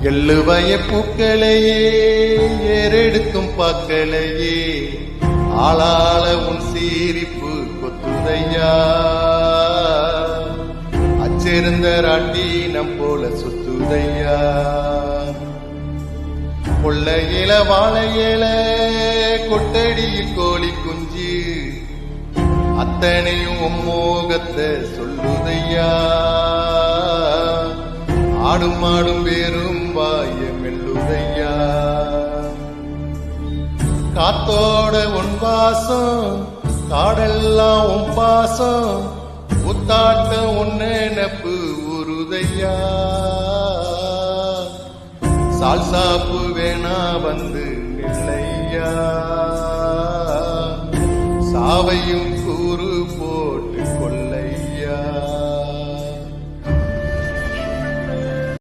எள்ளுவய பூக்களையே ஏறெடுக்கும் பாக்களையே ஆளாள உன் சீரிப்பு கொத்துதையா அச்சிருந்த ராட்டினம் போல சுத்துதையா கொள்ளையில வாழையில கொட்டடியில் கோழி குஞ்சு அத்தனையும் மோகத்தை சொல்லுதையா ஆடும் ஆடும் வேறும் வாய மெல்லுதையா காத்தோட உன் வாசம் காடெல்லாம் உன் பாசம் புத்தாட்ட உன் நினப்பு உருதையா சால்சாப்பு வேணா வந்து நில்லையா சாவையும்